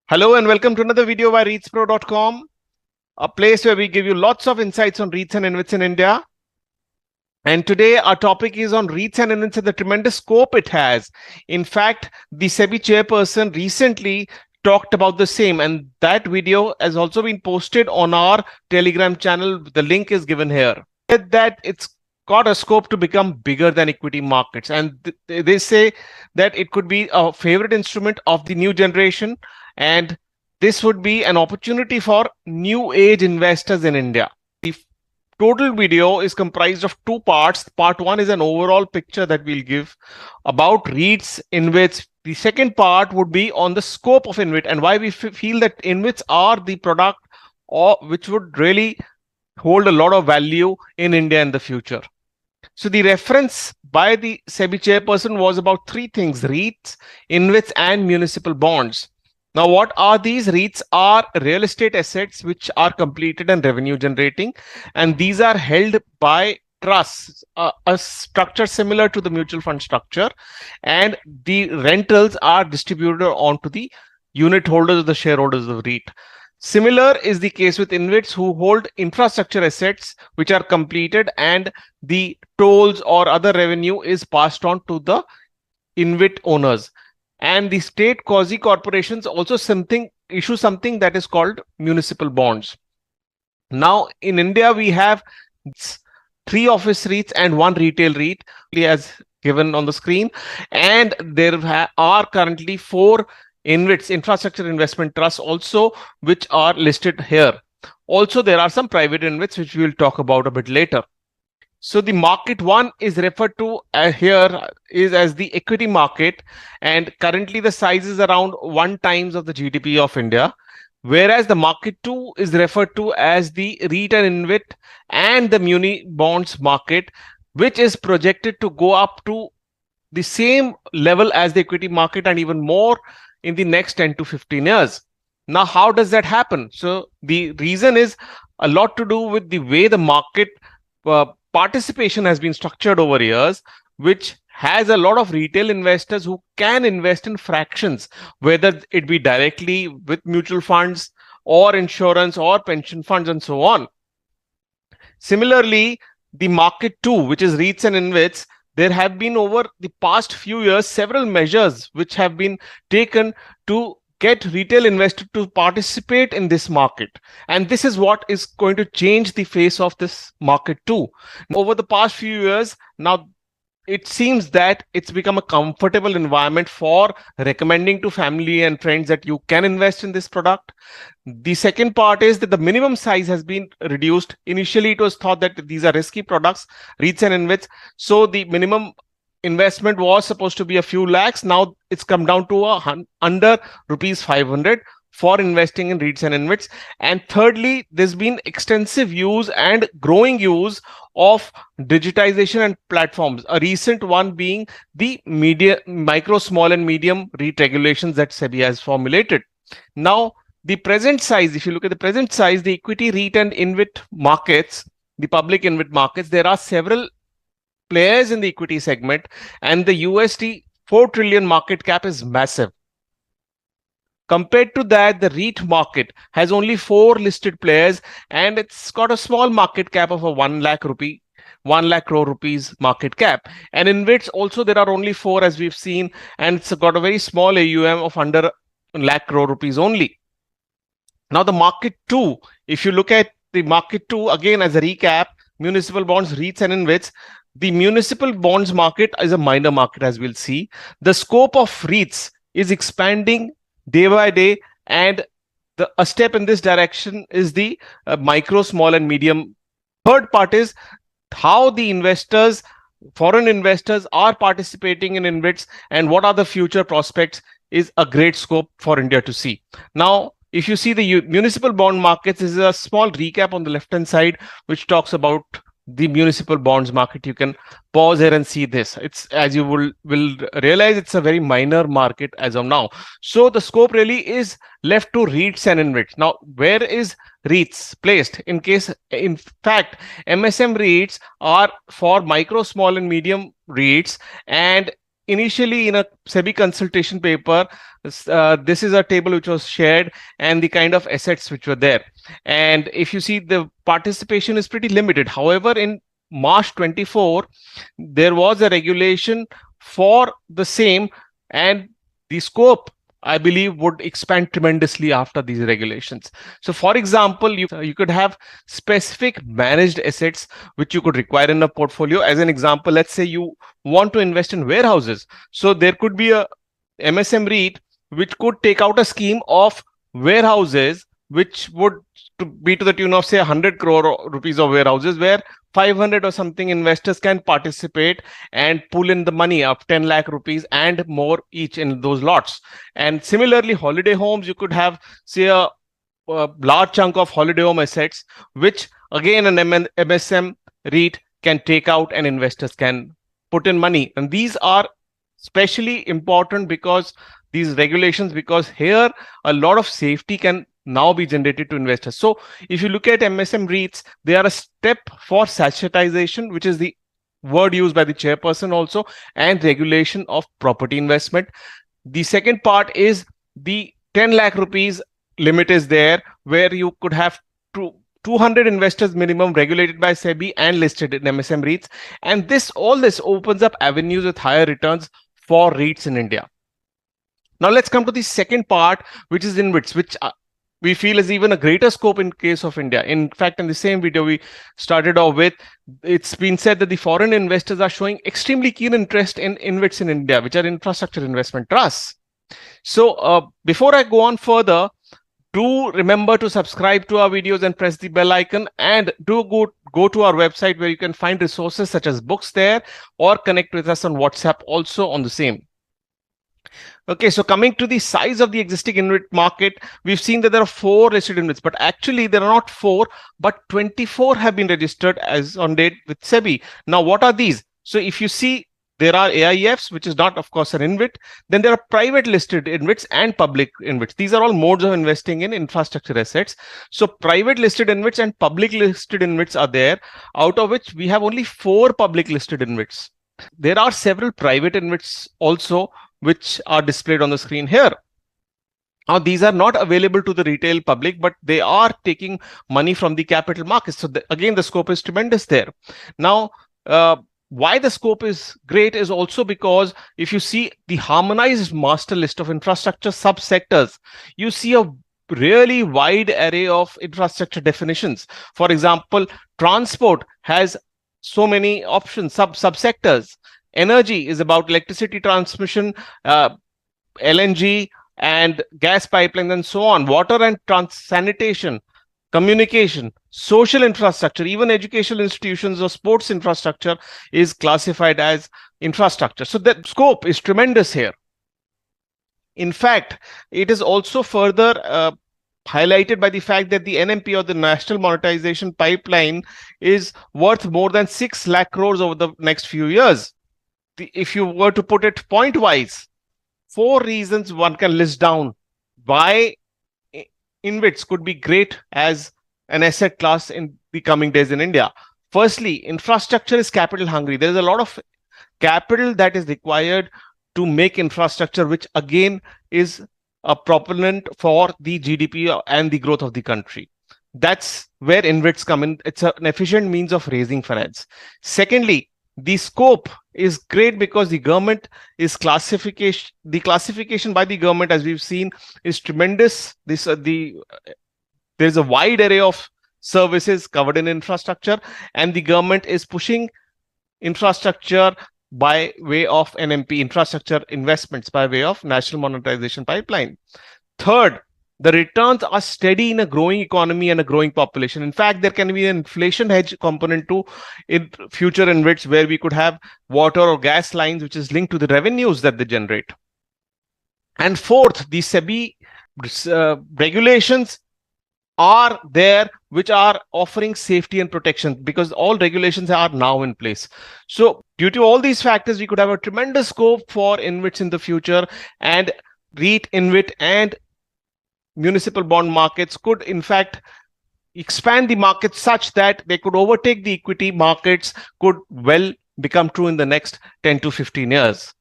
Hello and welcome to another video by reitspro.com, a place where we give you lots of insights on REITs and InvITs in India. And today our topic is on REITs and InvITs and the tremendous scope it has. In fact, the SEBI chairperson recently talked about the same, and that video has also been posted on our Telegram channel. The link is given here. That it's got a scope to become bigger than equity markets, and they say that it could be a favorite instrument of the new generation, and this would be an opportunity for new age investors in India. The total video is comprised of two parts. Part one is an overall picture that we'll give about REITs, InvITs. The second part would be on the scope of InvIT and why we feel that InvITs are the product or which would really hold a lot of value in India in the future. So the reference by the SEBI chairperson was about three things: REITs, InvITs, and municipal bonds. Now, what are these? REITs are real estate assets which are completed and revenue generating, and these are held by trusts, a structure similar to the mutual fund structure, and the rentals are distributed onto the unit holders or the shareholders of the REIT. Similar is the case with InvITs, who hold infrastructure assets which are completed, and the tolls or other revenue is passed on to the InvIT owners. And the state quasi corporations also issue something that is called municipal bonds. Now in India we have 3 office REITs and 1 retail REIT, as given on the screen, and there are currently 4 InvITs, infrastructure investment trusts, also, which are listed here. Also there are some private InvITs which we will talk about a bit later. So the market one is referred to here is as the equity market, and currently the size is around 1 times of the GDP of India, whereas the market two is referred to as the REIT and InvIT and the muni bonds market, which is projected to go up to the same level as the equity market and even more in the next 10 to 15 years. Now, how does that happen? So the reason is a lot to do with the way the market participation has been structured over years, which has a lot of retail investors who can invest in fractions, whether it be directly with mutual funds or insurance or pension funds and so on. Similarly, the market two, which is REITs and InvITs, there have been over the past few years several measures which have been taken to get retail investors to participate in this market. And this is what is going to change the face of this market too. Over the past few years, now it seems that it's become a comfortable environment for recommending to family and friends that you can invest in this product. The second part is that the minimum size has been reduced. Initially, it was thought that these are risky products, REITs and InvITs. So the minimum investment was supposed to be a few lakhs. Now it's come down to under rupees 500 for investing in REITs and InvITs. And thirdly, there's been extensive use and growing use of digitization and platforms. A recent one being the micro, small and medium REIT regulations that SEBI has formulated. Now, the present size, if you look at the present size, the equity REIT and InvIT markets, the public InvIT markets, there are several players in the equity segment, and the USD 4 trillion market cap is massive. Compared to that, the REIT market has only 4 listed players, and it's got a small market cap of a 1 lakh crore rupees market cap. And in InvITs also there are only 4, as we've seen, and it's got a very small AUM of under 1 lakh crore rupees only. Now the market two, if you look at the market two again as a recap, municipal bonds, REITs and InvITs. The municipal bonds market is a minor market, as we'll see. The scope of REITs is expanding day by day, and a step in this direction is the micro, small and medium. Third part is how the investors, foreign investors, are participating in InvITs and what are the future prospects is a great scope for India to see. Now, if you see the municipal bond markets, this is a small recap on the left hand side which talks about the municipal bonds market. You can pause here and see this. It's, as you will realize, it's a very minor market as of now. So the scope really is left to REITs and InvITs. Now, where is REITs placed? In fact, MSM REITs are for micro, small and medium REITs, and initially in a SEBI consultation paper, this is a table which was shared and the kind of assets which were there. And if you see, the participation is pretty limited. However, in March 24, there was a regulation for the same, and the scope, I believe, would expand tremendously after these regulations. So, for example, you could have specific managed assets which you could require in a portfolio. As an example, let's say you want to invest in warehouses. So, there could be a MSM REIT which could take out a scheme of warehouses, which would be to the tune of, say, 100 crore rupees of warehouses, where 500 or something investors can participate and pull in the money of 10 lakh rupees and more each in those lots. And similarly, holiday homes, you could have, say, a large chunk of holiday home assets, which again an MSM REIT can take out and investors can put in money. And these are especially important because these regulations, because here a lot of safety can now be generated to investors. So if you look at MSM REITs, they are a step for sachetization, which is the word used by the chairperson also, and regulation of property investment. The second part is the 10 lakh rupees limit is there, where you could have 200 investors minimum regulated by SEBI and listed in MSM REITs. And all this opens up avenues with higher returns for REITs in India. Now let's come to the second part, which is InvITs, which we feel is even a greater scope in case of India. In fact, in the same video we started off with, it's been said that the foreign investors are showing extremely keen interest in InvITs in India, which are infrastructure investment trusts. So before I go on further, do remember to subscribe to our videos and press the bell icon, and do go to our website where you can find resources such as books there, or connect with us on WhatsApp also on the same. Okay, so coming to the size of the existing InvIT market, we've seen that there are 4 listed InvITs, but actually there are not 4, but 24 have been registered as on date with SEBI. Now, what are these? So if you see, there are AIFs, which is not, of course, an InvIT. Then there are private listed InvITs and public InvITs. These are all modes of investing in infrastructure assets. So private listed InvITs and public listed InvITs are there, out of which we have only 4 public listed InvITs. There are several private InvITs also, which are displayed on the screen here. Now, these are not available to the retail public, but they are taking money from the capital markets. So again, the scope is tremendous there. Now, why the scope is great is also because if you see the harmonized master list of infrastructure subsectors, you see a really wide array of infrastructure definitions. For example, transport has so many options, subsectors. Energy is about electricity transmission, LNG and gas pipelines and so on. Water and sanitation, communication, social infrastructure, even educational institutions or sports infrastructure is classified as infrastructure. So the scope is tremendous here. In fact, it is also further highlighted by the fact that the NMP, or the National Monetization Pipeline, is worth more than 6 lakh crores over the next few years. If you were to put it point-wise, 4 reasons one can list down why InvITs could be great as an asset class in the coming days in India. Firstly, infrastructure is capital hungry. There is a lot of capital that is required to make infrastructure, which again is a propellant for the GDP and the growth of the country. That's where InvITs come in. It's an efficient means of raising finance. Secondly, the scope is great because the government is the classification by the government, as we've seen, is tremendous. There's a wide array of services covered in infrastructure, and the government is pushing infrastructure by way of NMP, infrastructure investments by way of National Monetization Pipeline. Third, the returns are steady in a growing economy and a growing population. In fact, there can be an inflation hedge component too in future InvITs, where we could have water or gas lines, which is linked to the revenues that they generate. And fourth, the SEBI regulations are there, which are offering safety and protection, because all regulations are now in place. So due to all these factors, we could have a tremendous scope for InvITs in the future, and REIT, InvIT and municipal bond markets could in fact expand the market such that they could overtake the equity markets, could well become true in the next 10 to 15 years.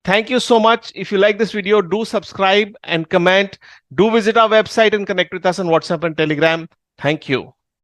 Thank you so much. If you like this video, do subscribe and comment. Do visit our website and connect with us on WhatsApp and Telegram. Thank you.